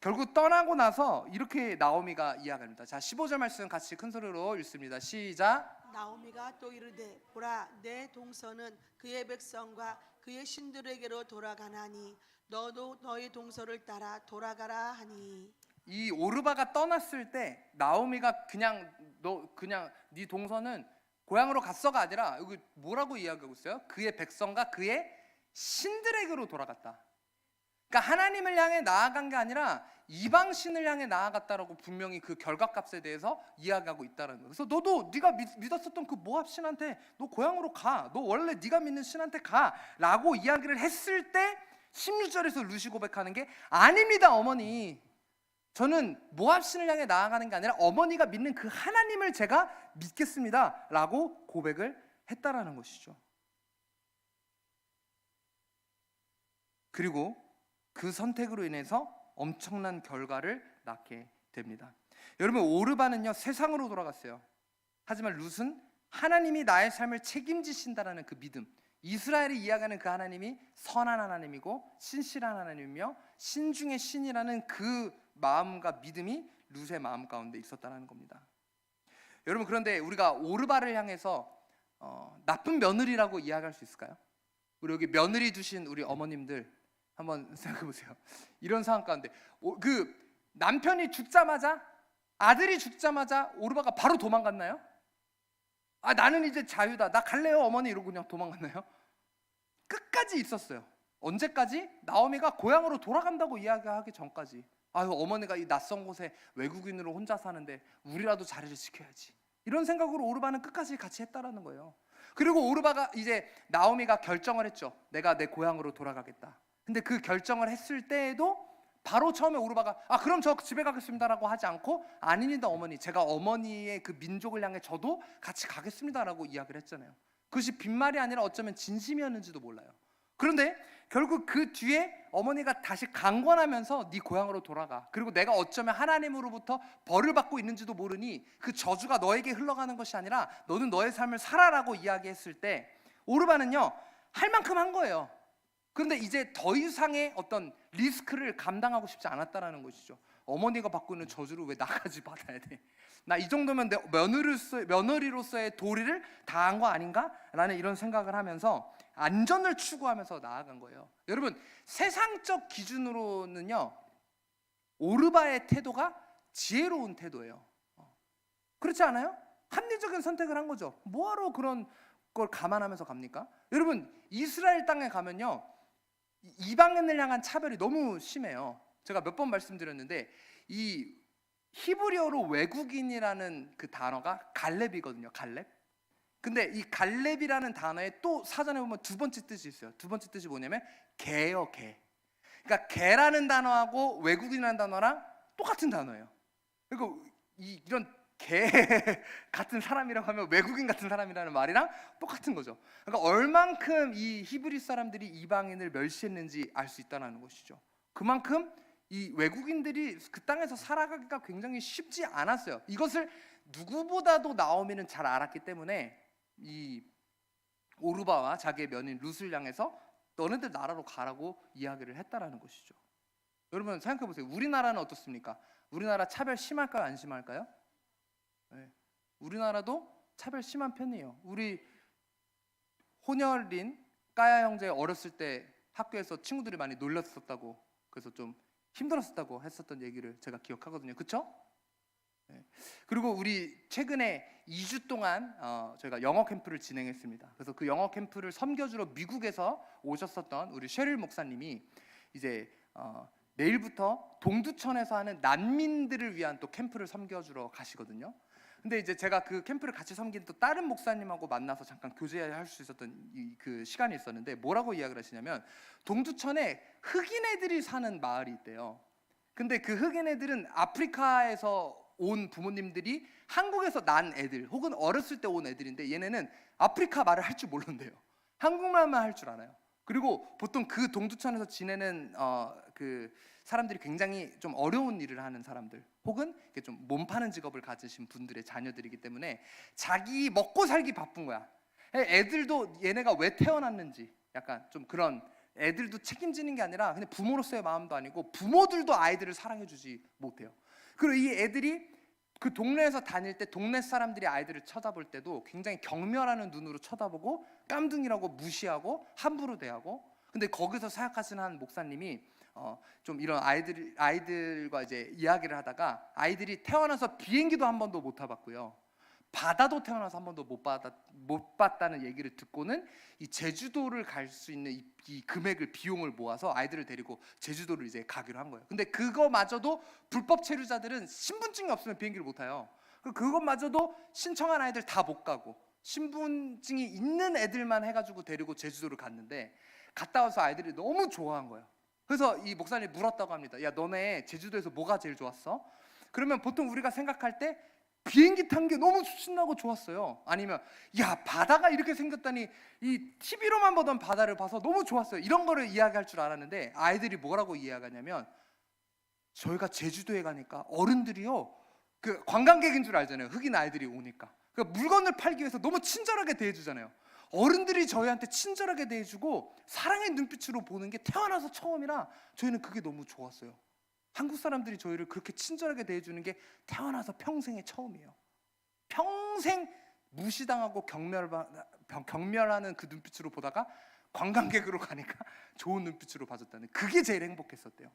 결국 떠나고 나서 이렇게 나오미가 이야기합니다. 자, 15절 말씀 같이 큰 소리로 읽습니다. 시작. 나오미가 또 이르되 보라, 내 동서는 그의 백성과 그의 신들에게로 돌아가나니 너도 너의 동서를 따라 돌아가라 하니. 이 오르바가 떠났을 때 나오미가 그냥 네 동서는 고향으로 갔어가 아니라 여기 뭐라고 이야기하고 있어요? 그의 백성과 그의 신들에게로 돌아갔다. 그러니까 하나님을 향해 나아간 게 아니라 이방 신을 향해 나아갔다라고 분명히 그 결과값에 대해서 이야기하고 있다는 거예요. 그래서 너도 네가 믿었었던 그 모압 신한테 너 고향으로 가. 너 원래 네가 믿는 신한테 가라고 이야기를 했을 때 16절에서 룻이 고백하는 게 아닙니다, 어머니. 저는 모압 신을 향해 나아가는 게 아니라 어머니가 믿는 그 하나님을 제가 믿겠습니다라고 고백을 했다라는 것이죠. 그리고 그 선택으로 인해서 엄청난 결과를 낳게 됩니다. 여러분, 오르바는요 세상으로 돌아갔어요. 하지만 룻은 하나님이 나의 삶을 책임지신다라는 그 믿음, 이스라엘이 이야기하는 그 하나님이 선한 하나님이고 신실한 하나님이며 신중의 신이라는 그 마음과 믿음이 룻의 마음 가운데 있었다는 겁니다. 여러분, 그런데 우리가 오르바를 향해서 나쁜 며느리라고 이야기할 수 있을까요? 우리 여기 며느리 두신 우리 어머님들 한번 생각해 보세요. 이런 상황 가운데 그 남편이 죽자마자, 아들이 죽자마자 오르바가 바로 도망갔나요? 나는 이제 자유다, 나 갈래요 어머니, 이러고 그냥 도망갔나요? 끝까지 있었어요. 언제까지? 나오미가 고향으로 돌아간다고 이야기하기 전까지. 어머니가 이 낯선 곳에 외국인으로 혼자 사는데 우리라도 자리를 지켜야지, 이런 생각으로 오르바는 끝까지 같이 했다라는 거예요. 그리고 오르바가 이제 나오미가 결정을 했죠. 내가 내 고향으로 돌아가겠다. 근데 그 결정을 했을 때에도 바로 처음에 오르바가 그럼 저 집에 가겠습니다라고 하지 않고 아닙니다 어머니, 제가 어머니의 그 민족을 향해 저도 같이 가겠습니다라고 이야기를 했잖아요. 그것이 빈말이 아니라 어쩌면 진심이었는지도 몰라요. 그런데 결국 그 뒤에 어머니가 다시 강권하면서 네 고향으로 돌아가, 그리고 내가 어쩌면 하나님으로부터 벌을 받고 있는지도 모르니 그 저주가 너에게 흘러가는 것이 아니라 너는 너의 삶을 살아라고 이야기했을 때 오르바는요 할 만큼 한 거예요. 그런데 이제 더 이상의 어떤 리스크를 감당하고 싶지 않았다라는 것이죠. 어머니가 받고 있는 저주를 왜 나까지 받아야 돼? 나 이 정도면 내 며느리로서의 도리를 다한 거 아닌가? 라는 이런 생각을 하면서 안전을 추구하면서 나아간 거예요. 여러분, 세상적 기준으로는요 오르바의 태도가 지혜로운 태도예요. 그렇지 않아요? 합리적인 선택을 한 거죠. 뭐하러 그런 걸 감안하면서 갑니까? 여러분, 이스라엘 땅에 가면요 이방인을 향한 차별이 너무 심해요. 제가 몇 번 말씀드렸는데 이 히브리어로 외국인이라는 그 단어가 갈렙이거든요. 갈렙. 근데 이 갈렙이라는 단어에 또 사전에 보면 두 번째 뜻이 있어요. 두 번째 뜻이 뭐냐면 개요, 개. 그러니까 개라는 단어하고 외국인이라는 단어랑 똑같은 단어예요. 그리고 이런 개 같은 사람이라고 하면 외국인 같은 사람이라는 말이랑 똑같은 거죠. 그러니까 얼만큼 이 히브리 사람들이 이방인을 멸시했는지 알 수 있다는 것이죠. 그만큼 이 외국인들이 그 땅에서 살아가기가 굉장히 쉽지 않았어요. 이것을 누구보다도 나오미는 잘 알았기 때문에 이 오르바와 자기의 며느린 룻을 향해서 너네들 나라로 가라고 이야기를 했다라는 것이죠. 여러분 생각해 보세요. 우리나라는 어떻습니까? 우리나라 차별 심할까요, 안 심할까요? 네. 우리나라도 차별 심한 편이에요. 우리 혼혈인 까야 형제 어렸을 때 학교에서 친구들이 많이 놀렸었다고, 그래서 좀 힘들었었다고 했었던 얘기를 제가 기억하거든요. 그렇죠? 네. 그리고 우리 최근에 2주 동안 저희가 영어 캠프를 진행했습니다. 그래서 그 영어 캠프를 섬겨주러 미국에서 오셨었던 우리 셰릴 목사님이 이제 내일부터 동두천에서 하는 난민들을 위한 또 캠프를 섬겨주러 가시거든요. 근데 이제 제가 그 캠프를 같이 섬긴 또 다른 목사님하고 만나서 잠깐 교제할 수 있었던 그 시간이 있었는데 뭐라고 이야기를 하시냐면 동두천에 흑인 애들이 사는 마을이 있대요. 근데 그 흑인 애들은 아프리카에서 온 부모님들이 한국에서 난 애들 혹은 어렸을 때 온 애들인데 얘네는 아프리카 말을 할 줄 모른대요. 한국말만 할 줄 알아요. 그리고 보통 그 동두천에서 지내는 그 사람들이 굉장히 좀 어려운 일을 하는 사람들 혹은 좀 몸 파는 직업을 가지신 분들의 자녀들이기 때문에 자기 먹고 살기 바쁜 거야. 애들도 얘네가 왜 태어났는지 약간 좀 그런, 애들도 책임지는 게 아니라 그냥 부모로서의 마음도 아니고 부모들도 아이들을 사랑해주지 못해요. 그리고 이 애들이 그 동네에서 다닐 때 동네 사람들이 아이들을 쳐다볼 때도 굉장히 경멸하는 눈으로 쳐다보고 깜둥이라고 무시하고 함부로 대하고, 근데 거기서 사역하시는 한 목사님이 좀 이런 아이들과 이제 이야기를 하다가 아이들이 태어나서 비행기도 한 번도 못 타봤고요, 바다도 태어나서 한 번도 못 봤다는 얘기를 듣고는 이 제주도를 갈 수 있는 이 금액을 비용을 모아서 아이들을 데리고 제주도를 이제 가기로 한 거예요. 근데 그거마저도 불법 체류자들은 신분증이 없으면 비행기를 못 타요. 그것마저도 신청한 아이들 다 못 가고 신분증이 있는 애들만 해가지고 데리고 제주도를 갔는데 갔다 와서 아이들이 너무 좋아한 거예요. 그래서 이 목사님이 물었다고 합니다. 야, 너네 제주도에서 뭐가 제일 좋았어? 그러면 보통 우리가 생각할 때 비행기 탄 게 너무 신나고 좋았어요. 아니면 야, 바다가 이렇게 생겼다니 이 TV로만 보던 바다를 봐서 너무 좋았어요. 이런 거를 이야기할 줄 알았는데 아이들이 뭐라고 이야기하냐면 저희가 제주도에 가니까 어른들이요, 그 관광객인 줄 알잖아요. 흑인 아이들이 오니까 그 물건을 팔기 위해서 너무 친절하게 대해주잖아요. 어른들이 저희한테 친절하게 대해주고 사랑의 눈빛으로 보는 게 태어나서 처음이라 저희는 그게 너무 좋았어요. 한국 사람들이 저희를 그렇게 친절하게 대해주는 게 태어나서 평생의 처음이에요. 평생 무시당하고 경멸하는 그 눈빛으로 보다가 관광객으로 가니까 좋은 눈빛으로 봐줬다는, 그게 제일 행복했었대요.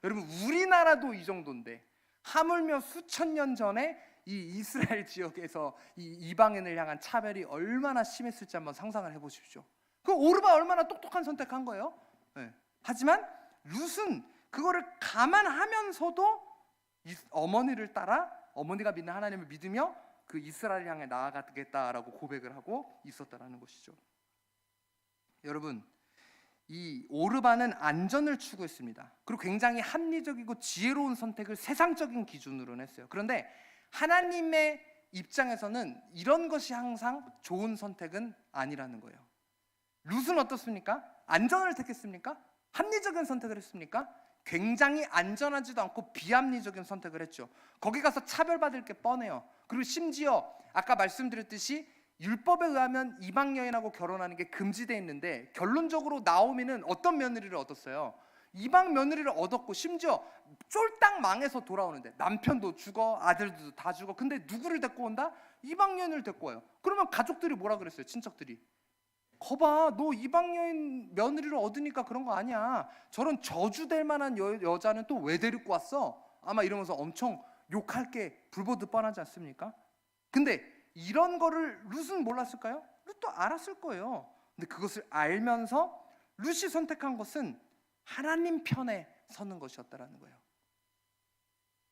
여러분 우리나라도 이 정도인데 하물며 수천 년 전에 이 이스라엘 지역에서 이 이방인을 향한 차별이 얼마나 심했을지 한번 상상을 해보십시오. 그 오르바 얼마나 똑똑한 선택한 거예요. 네. 하지만 룻은 그거를 감안하면서도 어머니를 따라 어머니가 믿는 하나님을 믿으며 그 이스라엘 향해 나아가겠다라고 고백을 하고 있었다라는 것이죠. 여러분 이 오르바는 안전을 추구했습니다. 그리고 굉장히 합리적이고 지혜로운 선택을 세상적인 기준으로는 했어요. 그런데 하나님의 입장에서는 이런 것이 항상 좋은 선택은 아니라는 거예요. 룻은 어떻습니까? 안전을 택했습니까? 합리적인 선택을 했습니까? 굉장히 안전하지도 않고 비합리적인 선택을 했죠. 거기 가서 차별받을 게 뻔해요. 그리고 심지어 아까 말씀드렸듯이 율법에 의하면 이방 여인하고 결혼하는 게 금지되어 있는데 결론적으로 나오미는 어떤 며느리를 얻었어요? 이방 며느리를 얻었고 심지어 쫄딱 망해서 돌아오는데 남편도 죽어 아들도 다 죽어. 근데 누구를 데리고 온다? 이방 여인을 데리고 와요. 그러면 가족들이 뭐라 그랬어요? 친척들이 거봐, 너 이방 여인 며느리를 얻으니까 그런 거 아니야. 저런 저주될 만한 여자는 또 왜 데리고 왔어? 아마 이러면서 엄청 욕할 게 불보듯 뻔하지 않습니까? 근데 이런 거를 룻은 몰랐을까요? 룻도 알았을 거예요. 근데 그것을 알면서 룻이 선택한 것은 하나님 편에 서는 것이었다라는 거예요.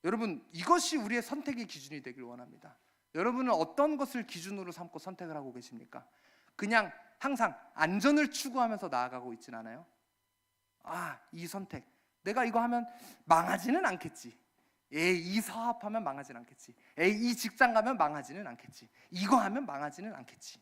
여러분 이것이 우리의 선택의 기준이 되길 원합니다. 여러분은 어떤 것을 기준으로 삼고 선택을 하고 계십니까? 그냥 항상 안전을 추구하면서 나아가고 있진 않아요? 이 선택, 내가 이거 하면 망하지는 않겠지. 이 사업하면 망하지는 않겠지. 이 직장 가면 망하지는 않겠지. 이거 하면 망하지는 않겠지.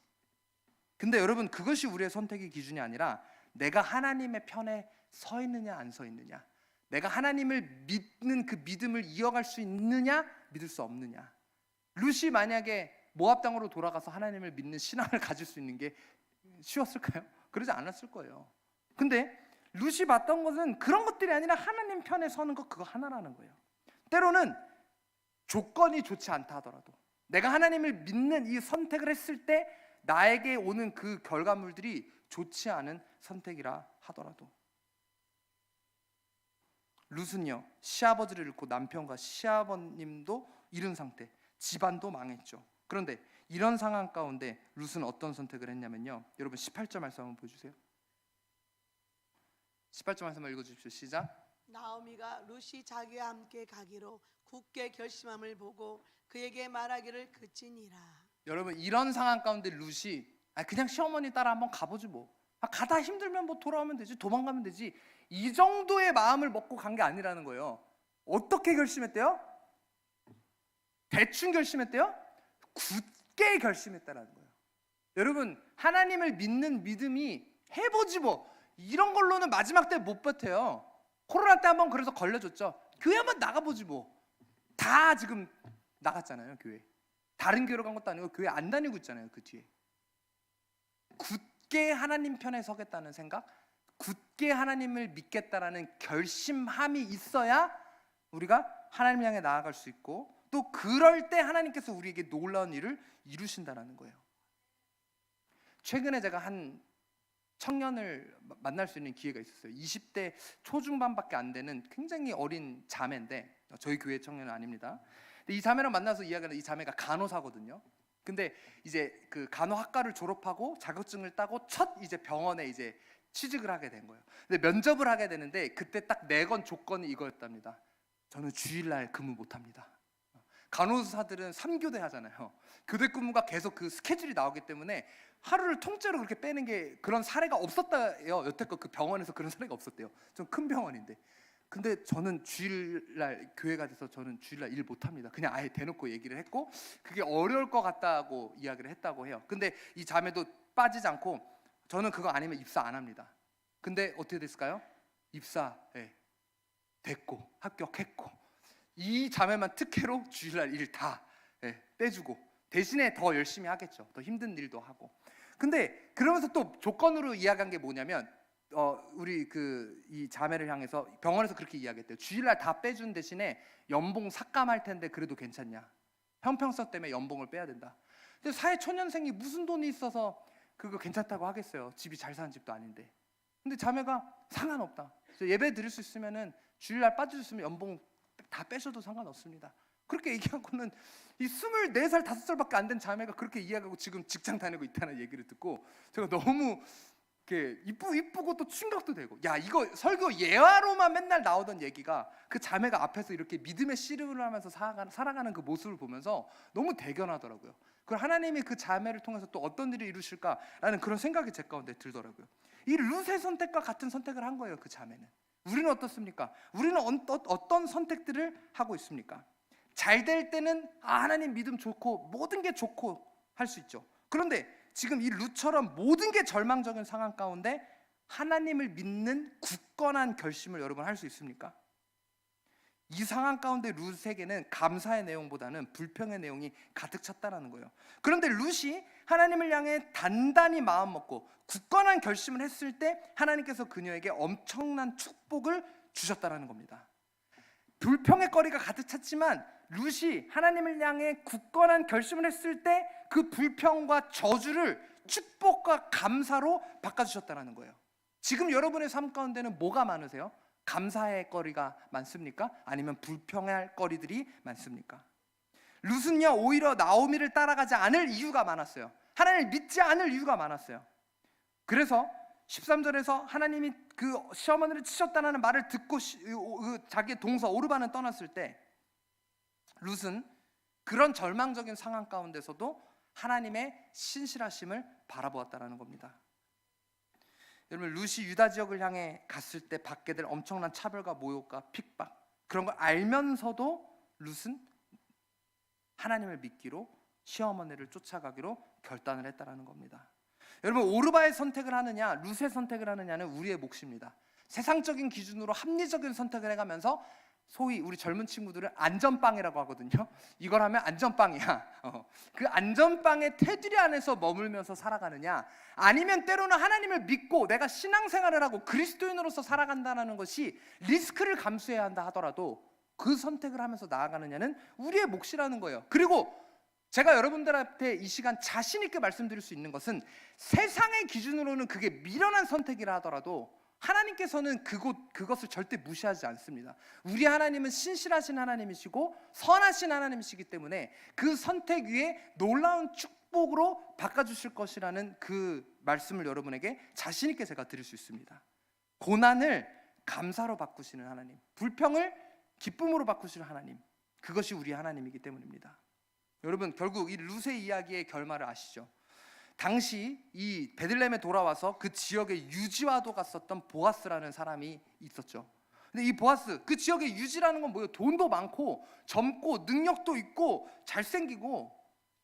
근데 여러분, 그것이 우리의 선택의 기준이 아니라 내가 하나님의 편에 서 있느냐 안 서 있느냐, 내가 하나님을 믿는 그 믿음을 이어갈 수 있느냐 믿을 수 없느냐. 룻이 만약에 모압 땅으로 돌아가서 하나님을 믿는 신앙을 가질 수 있는 게 쉬웠을까요? 그러지 않았을 거예요. 근데 룻이 봤던 것은 그런 것들이 아니라 하나님 편에 서는 것, 그거 하나라는 거예요. 때로는 조건이 좋지 않다 하더라도, 내가 하나님을 믿는 이 선택을 했을 때 나에게 오는 그 결과물들이 좋지 않은 선택이라 하더라도, 룻은요, 시아버지를 잃고 남편과 시아버님도 잃은 상태, 집안도 망했죠. 그런데 이런 상황 가운데 룻은 어떤 선택을 했냐면요, 여러분 18절 말씀 한번 보여주세요. 18절 말씀을 읽어주십시오. 시작. 나오미가 룻이 자기와 함께 가기로 굳게 결심함을 보고 그에게 말하기를 그치니라. 여러분, 이런 상황 가운데 룻이 그냥 시어머니 따라 한번 가보지 뭐, 가다 힘들면 뭐 돌아오면 되지, 도망가면 되지, 이 정도의 마음을 먹고 간 게 아니라는 거예요. 어떻게 결심했대요? 대충 결심했대요? 굳게 결심했다라는 거예요. 여러분, 하나님을 믿는 믿음이 해보지 뭐 이런 걸로는 마지막 때 못 버텨요. 코로나 때 한번 그래서 걸려줬죠. 교회 한번 나가보지 뭐. 다 지금 나갔잖아요. 교회 다른 교회로 간 것도 아니고 교회 안 다니고 있잖아요. 그 뒤에 굳게 하나님 편에 서겠다는 생각, 굳게 하나님을 믿겠다라는 결심함이 있어야 우리가 하나님 향해 나아갈 수 있고, 또 그럴 때 하나님께서 우리에게 놀라운 일을 이루신다는 거예요. 최근에 제가 한 청년을 만날 수 있는 기회가 있었어요. 20대 초중반밖에 안 되는 굉장히 어린 자매인데, 저희 교회 청년은 아닙니다. 근데 이 자매랑 만나서 이야기하는, 이 자매가 간호사거든요. 근데 이제 그 간호학과를 졸업하고 자격증을 따고 첫 이제 병원에 이제 취직을 하게 된 거예요. 근데 면접을 하게 되는데 그때 딱 내건 조건이 이거였답니다. 저는 주일날 근무 못합니다. 간호사들은 3교대 하잖아요. 교대 근무가 계속 그 스케줄이 나오기 때문에 하루를 통째로 그렇게 빼는 게, 그런 사례가 없었다요. 여태껏 그 병원에서 그런 사례가 없었대요. 좀 큰 병원인데. 근데 저는 주일날 교회가 돼서 저는 주일날 일 못합니다. 그냥 아예 대놓고 얘기를 했고, 그게 어려울 것 같다고 이야기를 했다고 해요. 근데 이 자매도 빠지지 않고 저는 그거 아니면 입사 안 합니다. 근데 어떻게 됐을까요? 입사 됐고 합격했고, 이 자매만 특혜로 주일날 일 다 빼주고, 대신에 더 열심히 하겠죠. 더 힘든 일도 하고. 근데 그러면서 또 조건으로 이야기한 게 뭐냐면, 우리 이 자매를 향해서 병원에서 그렇게 이야기했대요. 주일날 다 빼준 대신에 연봉 삭감할 텐데 그래도 괜찮냐? 형평성 때문에 연봉을 빼야 된다. 근데 사회초년생이 무슨 돈이 있어서 그거 괜찮다고 하겠어요. 집이 잘 사는 집도 아닌데. 근데 자매가 상관없다. 예배 드릴 수 있으면은 주일날 빠질 수 있으면 연봉 다 빼셔도 상관없습니다. 그렇게 얘기하고는 이 24살, 5살밖에 안 된 자매가 그렇게 이야기하고 지금 직장 다니고 있다는 얘기를 듣고 제가 너무 이쁘고 또 충격도 되고, 야, 이거 설교 예화로만 맨날 나오던 얘기가 그 자매가 앞에서 이렇게 믿음의 씨름을 하면서 살아가는 그 모습을 보면서 너무 대견하더라고요. 그걸 하나님이 그 자매를 통해서 또 어떤 일을 이루실까라는 그런 생각이 제 가운데 들더라고요. 이 룻의 선택과 같은 선택을 한 거예요. 그 자매는. 우리는 어떻습니까? 우리는 어떤 선택들을 하고 있습니까? 잘 될 때는 하나님 믿음 좋고 모든 게 좋고 할 수 있죠. 그런데 지금 이 룻처럼 모든 게 절망적인 상황 가운데 하나님을 믿는 굳건한 결심을 여러분 할 수 있습니까? 이 상황 가운데 룻에게는 감사의 내용보다는 불평의 내용이 가득 찼다는 거예요. 그런데 룻이 하나님을 향해 단단히 마음 먹고 굳건한 결심을 했을 때 하나님께서 그녀에게 엄청난 축복을 주셨다는 겁니다. 불평의 거리가 가득 찼지만 룻이 하나님을 향해 굳건한 결심을 했을 때 그 불평과 저주를 축복과 감사로 바꿔주셨다는 거예요. 지금 여러분의 삶 가운데는 뭐가 많으세요? 감사의 거리가 많습니까? 아니면 불평할 거리들이 많습니까? 룻은요, 오히려 나오미를 따라가지 않을 이유가 많았어요. 하나님을 믿지 않을 이유가 많았어요. 그래서 13절에서 하나님이 그 시어머니를 치셨다는 말을 듣고 자기의 동서 오르반을 떠났을 때 룻은 그런 절망적인 상황 가운데서도 하나님의 신실하심을 바라보았다라는 겁니다. 여러분, 룻이 유다 지역을 향해 갔을 때 받게 될 엄청난 차별과 모욕과 핍박, 그런 걸 알면서도 룻은 하나님을 믿기로 시어머니를 쫓아가기로 결단을 했다라는 겁니다. 여러분, 오르바의 선택을 하느냐 룻의 선택을 하느냐는 우리의 몫입니다. 세상적인 기준으로 합리적인 선택을 해가면서 소위 우리 젊은 친구들은 안전빵이라고 하거든요. 이걸 하면 안전빵이야. 그 안전빵의 테두리 안에서 머물면서 살아가느냐, 아니면 때로는 하나님을 믿고 내가 신앙생활을 하고 그리스도인으로서 살아간다는 것이 리스크를 감수해야 한다 하더라도 그 선택을 하면서 나아가느냐는 우리의 몫이라는 거예요. 그리고 제가 여러분들한테 이 시간 자신 있게 말씀드릴 수 있는 것은 세상의 기준으로는 그게 미련한 선택이라 하더라도 하나님께서는 그것을 절대 무시하지 않습니다. 우리 하나님은 신실하신 하나님이시고 선하신 하나님이시기 때문에 그 선택 위에 놀라운 축복으로 바꿔주실 것이라는 그 말씀을 여러분에게 자신 있게 제가 드릴 수 있습니다. 고난을 감사로 바꾸시는 하나님, 불평을 기쁨으로 바꾸시는 하나님, 그것이 우리 하나님이기 때문입니다. 여러분, 결국 이 룻의 이야기의 결말을 아시죠? 당시 이 베들레헴에 돌아와서 그 지역의 유지와도 갔었던 보아스라는 사람이 있었죠. 근데 이 보아스, 그 지역의 유지라는 건 뭐예요? 돈도 많고 젊고 능력도 있고 잘생기고,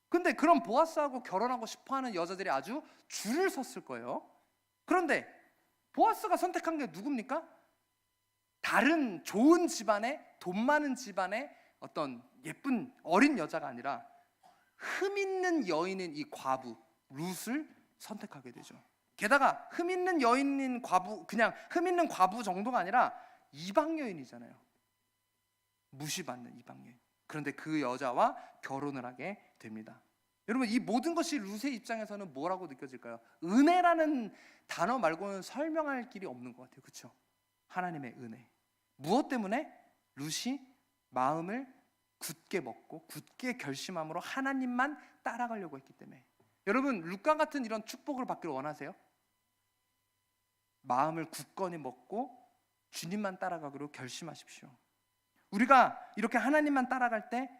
근데 그런 보아스하고 결혼하고 싶어하는 여자들이 아주 줄을 섰을 거예요. 그런데 보아스가 선택한 게 누굽니까? 다른 좋은 집안의, 돈 많은 집안의 어떤 예쁜 어린 여자가 아니라 흠 있는 여인인 이 과부 룻을 선택하게 되죠. 게다가 흠 있는 여인인 과부, 그냥 흠 있는 과부 정도가 아니라 이방 여인이잖아요. 무시받는 이방 여인. 그런데 그 여자와 결혼을 하게 됩니다. 여러분, 이 모든 것이 룻의 입장에서는 뭐라고 느껴질까요? 은혜라는 단어 말고는 설명할 길이 없는 것 같아요. 그렇죠? 하나님의 은혜. 무엇 때문에? 룻이 마음을 굳게 먹고 굳게 결심함으로 하나님만 따라가려고 했기 때문에. 여러분, 룻과 같은 이런 축복을 받기를 원하세요? 마음을 굳건히 먹고 주님만 따라가기로 결심하십시오. 우리가 이렇게 하나님만 따라갈 때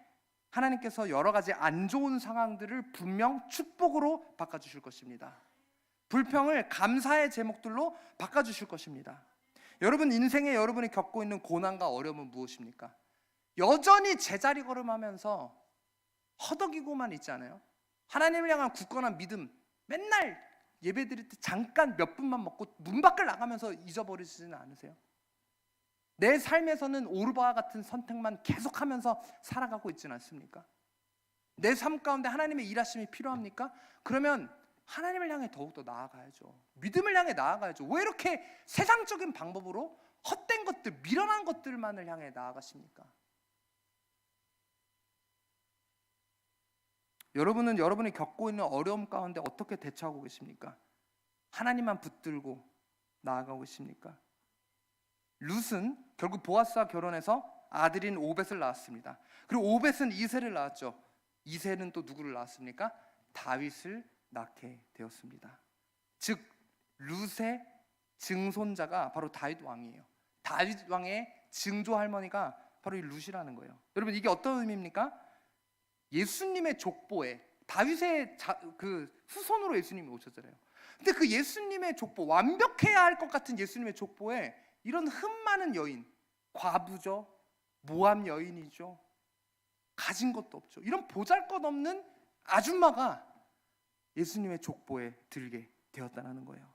하나님께서 여러 가지 안 좋은 상황들을 분명 축복으로 바꿔주실 것입니다. 불평을 감사의 제목들로 바꿔주실 것입니다. 여러분 인생에 여러분이 겪고 있는 고난과 어려움은 무엇입니까? 여전히 제자리 걸음하면서 허덕이고만 있지 않아요? 하나님을 향한 굳건한 믿음, 맨날 예배 드릴 때 잠깐 몇 분만 먹고 문 밖을 나가면서 잊어버리시지는 않으세요? 내 삶에서는 오르바와 같은 선택만 계속하면서 살아가고 있지는 않습니까? 내 삶 가운데 하나님의 일하심이 필요합니까? 그러면 하나님을 향해 더욱더 나아가야죠. 믿음을 향해 나아가야죠. 왜 이렇게 세상적인 방법으로 헛된 것들, 미련한 것들만을 향해 나아가십니까? 여러분은 여러분이 겪고 있는 어려움 가운데 어떻게 대처하고 계십니까? 하나님만 붙들고 나아가고 계십니까? 룻은 결국 보아스와 결혼해서 아들인 오벳을 낳았습니다. 그리고 오벳은 이새를 낳았죠. 이새는 또 누구를 낳았습니까? 다윗을 낳게 되었습니다. 즉 룻의 증손자가 바로 다윗 왕이에요. 다윗 왕의 증조 할머니가 바로 이 룻이라는 거예요. 여러분, 이게 어떤 의미입니까? 예수님의 족보에 다윗의 그 후손으로 예수님이 오셨잖아요. 근데 그 예수님의 족보, 완벽해야 할 것 같은 예수님의 족보에 이런 흠 많은 여인, 과부죠, 모함 여인이죠, 가진 것도 없죠, 이런 보잘것없는 아줌마가 예수님의 족보에 들게 되었다는 거예요.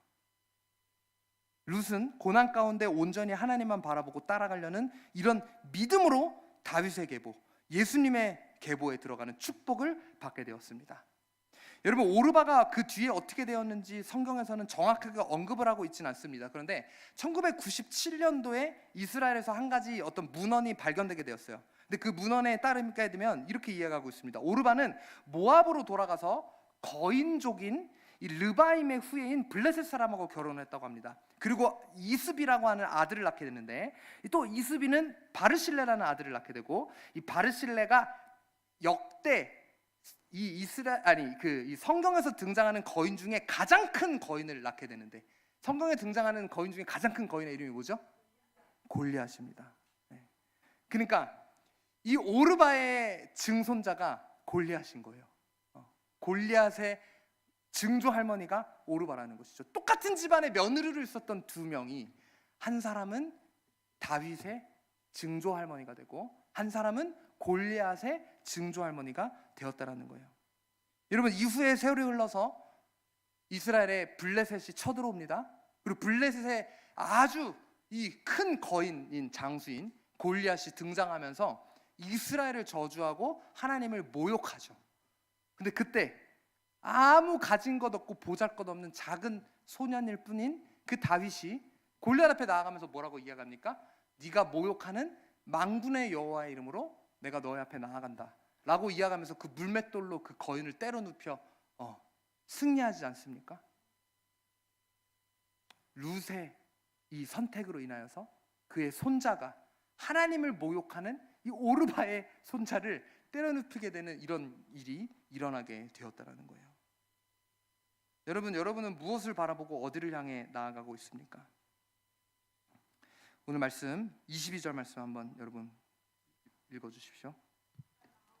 룻은 고난 가운데 온전히 하나님만 바라보고 따라가려는 이런 믿음으로 다윗의 계보, 예수님의 계보에 들어가는 축복을 받게 되었습니다. 여러분, 오르바가 그 뒤에 어떻게 되었는지 성경에서는 정확하게 언급을 하고 있지는 않습니다. 그런데 1997년도에 이스라엘에서 한 가지 어떤 문헌이 발견되게 되었어요. 근데 그 문헌에 따르게 되면 이렇게 이해하고 있습니다. 오르바는 모압으로 돌아가서 거인족인 이 르바임의 후예인 블레셋 사람하고 결혼했다고 합니다. 그리고 이스비라고 하는 아들을 낳게 되는데, 또 이스비는 바르실레라는 아들을 낳게 되고, 이 바르실레가 역대 이 성경에서 등장하는 거인 중에 가장 큰 거인을 낳게 되는데, 성경에 등장하는 거인 중에 가장 큰 거인의 이름이 뭐죠? 골리앗입니다. 그러니까 이 오르바의 증손자가 골리앗인 거예요. 골리앗의 증조 할머니가 오르바라는 것이죠. 똑같은 집안의 며느리를 있었던 두 명이, 한 사람은 다윗의 증조 할머니가 되고 한 사람은 골리앗의 증조 할머니가 되었다라는 거예요. 여러분, 이후에 세월이 흘러서 이스라엘에 블레셋이 쳐들어옵니다. 그리고 블레셋의 아주 이 큰 거인인 장수인 골리앗이 등장하면서 이스라엘을 저주하고 하나님을 모욕하죠. 근데 그때 아무 가진 것 없고 보잘것없는 작은 소년일 뿐인 그 다윗이 골리앗 앞에 나아가면서 뭐라고 이야기합니까? 네가 모욕하는 만군의 여호와의 이름으로 내가 너희 앞에 나아간다 라고 이야기하면서 그 물맷돌로 그 거인을 때려 눕혀 승리하지 않습니까? 룻의 이 선택으로 인하여서 그의 손자가 하나님을 모욕하는 이 오르바의 손자를 때려 눕히게 되는 이런 일이 일어나게 되었다라는 거예요. 여러분은 무엇을 바라보고 어디를 향해 나아가고 있습니까? 오늘 말씀 22절 말씀 한번 여러분 읽어주십시오.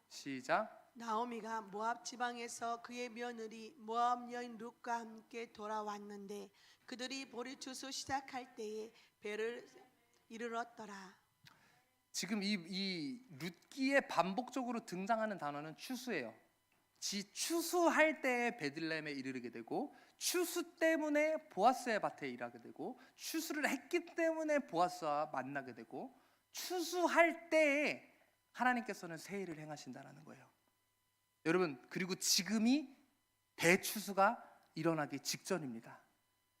시작. 나오미가 모압 지방에서 그의 며느리 모압 여인 룻과 함께 돌아왔는데 그들이 보리 추수 시작할 때에 배를 이르렀더라. 지금 이 룻기에 반복적으로 등장하는 단어는 추수예요. 추수할 때에 베들레헴에 이르게 되고, 추수 때문에 보아스의 밭에 일하게 되고, 추수를 했기 때문에 보아스와 만나게 되고, 추수할 때에 하나님께서는 새 일을 행하신다는 거예요. 여러분, 그리고 지금이 대추수가 일어나기 직전입니다.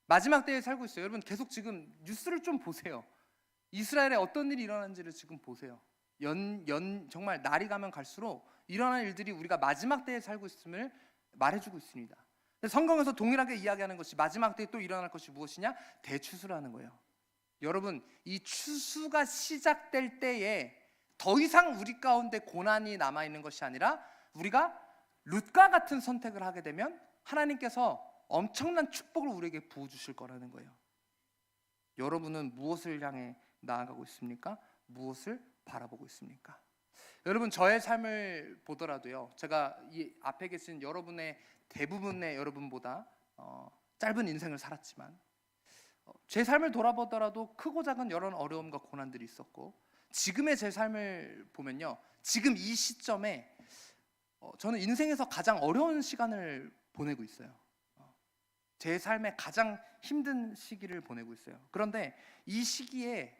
마지막 때에 살고 있어요. 여러분, 계속 지금 뉴스를 좀 보세요. 이스라엘에 어떤 일이 일어나는지를 지금 보세요. 정말 날이 가면 갈수록 일어나는 일들이 우리가 마지막 때에 살고 있음을 말해주고 있습니다. 성경에서 동일하게 이야기하는 것이 마지막 때에 또 일어날 것이 무엇이냐? 대추수라는 거예요. 여러분, 이 추수가 시작될 때에 더 이상 우리 가운데 고난이 남아있는 것이 아니라 우리가 룻과 같은 선택을 하게 되면 하나님께서 엄청난 축복을 우리에게 부어주실 거라는 거예요. 여러분은 무엇을 향해 나아가고 있습니까? 무엇을 바라보고 있습니까? 여러분, 저의 삶을 보더라도요, 제가 이 앞에 계신 여러분의 대부분의 여러분보다 짧은 인생을 살았지만 제 삶을 돌아보더라도 크고 작은 여러 어려움과 고난들이 있었고, 지금의 제 삶을 보면요, 지금 이 시점에 저는 인생에서 가장 어려운 시간을 보내고 있어요. 제 삶의 가장 힘든 시기를 보내고 있어요. 그런데 이 시기에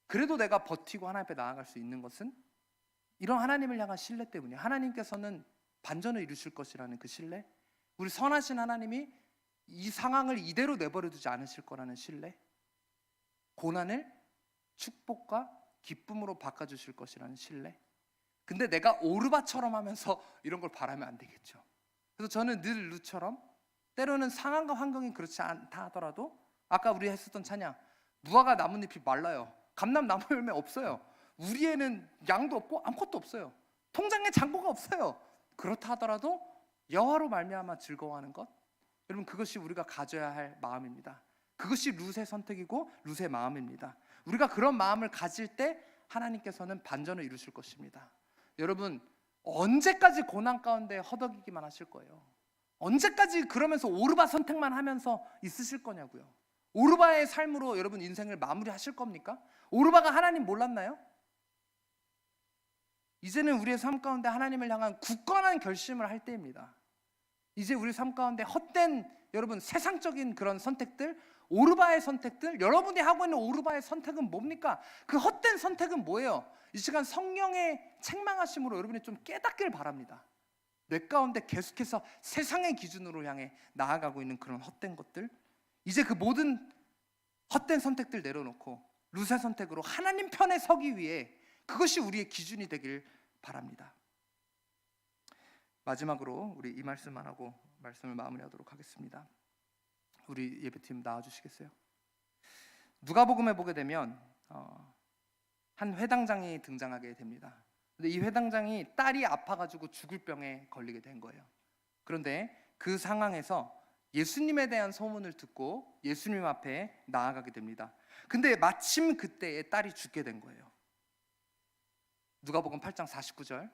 그래도 내가 버티고 하나님 앞에 나아갈 수 있는 것은 이런 하나님을 향한 신뢰 때문이에요. 하나님께서는 반전을 이루실 것이라는 그 신뢰, 우리 선하신 하나님이 이 상황을 이대로 내버려 두지 않으실 거라는 신뢰, 고난을 축복과 기쁨으로 바꿔주실 것이라는 신뢰. 근데 내가 오르바처럼 하면서 이런 걸 바라면 안 되겠죠. 그래서 저는 늘 룻처럼 때로는 상황과 환경이 그렇지 않다 하더라도, 아까 우리 했었던 찬양, 무화과 나뭇잎이 말라요, 감람 나무 열매 없어요, 우리에는 양도 없고 아무것도 없어요, 통장에 잔고가 없어요. 그렇다 하더라도 여호와로 말미암아 즐거워하는 것, 여러분, 그것이 우리가 가져야 할 마음입니다. 그것이 룻의 선택이고 룻의 마음입니다. 우리가 그런 마음을 가질 때 하나님께서는 반전을 이루실 것입니다. 여러분, 언제까지 고난 가운데 허덕이기만 하실 거예요? 언제까지 그러면서 오르바 선택만 하면서 있으실 거냐고요? 오르바의 삶으로 여러분 인생을 마무리하실 겁니까? 오르바가 하나님 몰랐나요? 이제는 우리의 삶 가운데 하나님을 향한 굳건한 결심을 할 때입니다. 이제 우리 삶 가운데 헛된 여러분 세상적인 그런 선택들, 오르바의 선택들, 여러분이 하고 있는 오르바의 선택은 뭡니까? 그 헛된 선택은 뭐예요? 이 시간 성령의 책망하심으로 여러분이 좀 깨닫길 바랍니다. 내 가운데 계속해서 세상의 기준으로 향해 나아가고 있는 그런 헛된 것들, 이제 그 모든 헛된 선택들 내려놓고 룻의 선택으로 하나님 편에 서기 위해, 그것이 우리의 기준이 되길 바랍니다. 마지막으로 우리 이 말씀만 하고 말씀을 마무리하도록 하겠습니다. 우리 예배팀 나와주시겠어요? 누가복음에 보게 되면 한 회당장이 등장하게 됩니다. 근데 이 회당장이 딸이 아파가지고 죽을 병에 걸리게 된 거예요. 그런데 그 상황에서 예수님에 대한 소문을 듣고 예수님 앞에 나아가게 됩니다. 근데 마침 그때에 딸이 죽게 된 거예요. 누가복음 8장 49절.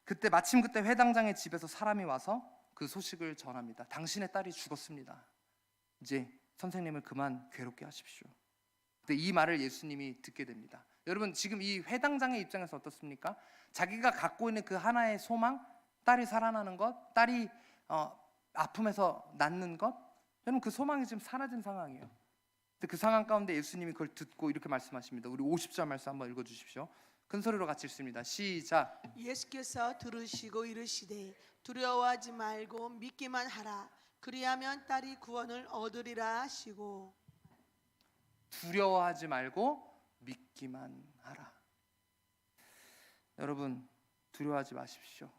그때 회당장의 집에서 사람이 와서 그 소식을 전합니다. 당신의 딸이 죽었습니다. 이제 선생님을 그만 괴롭게 하십시오. 근데 이 말을 예수님이 듣게 됩니다. 여러분, 지금 이 회당장의 입장에서 어떻습니까? 자기가 갖고 있는 그 하나의 소망, 딸이 살아나는 것, 딸이 아픔에서 낫는 것, 여러분 그 소망이 지금 사라진 상황이에요. 근데 그 상황 가운데 예수님이 그걸 듣고 이렇게 말씀하십니다. 우리 50절 말씀 한번 읽어주십시오. 큰 소리로 같이 읽습니다. 시작. 예수께서 들으시고 이르시되 두려워하지 말고 믿기만 하라. 그리하면 딸이 구원을 얻으리라 하시고. 두려워하지 말고 믿기만 하라. 여러분, 두려워하지 마십시오.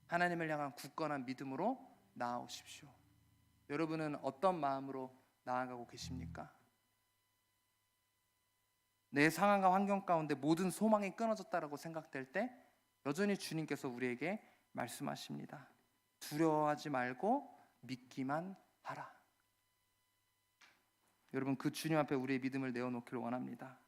하나님을 향한 굳건한 믿음으로 나아오십시오. 여러분은 어떤 마음으로 나아가고 계십니까? 내 상황과 환경 가운데 모든 소망이 끊어졌다라고 생각될 때 여전히 주님께서 우리에게 말씀하십니다. 두려워하지 말고 믿기만 하라. 여러분, 그 주님 앞에 우리의 믿음을 내어놓기를 원합니다.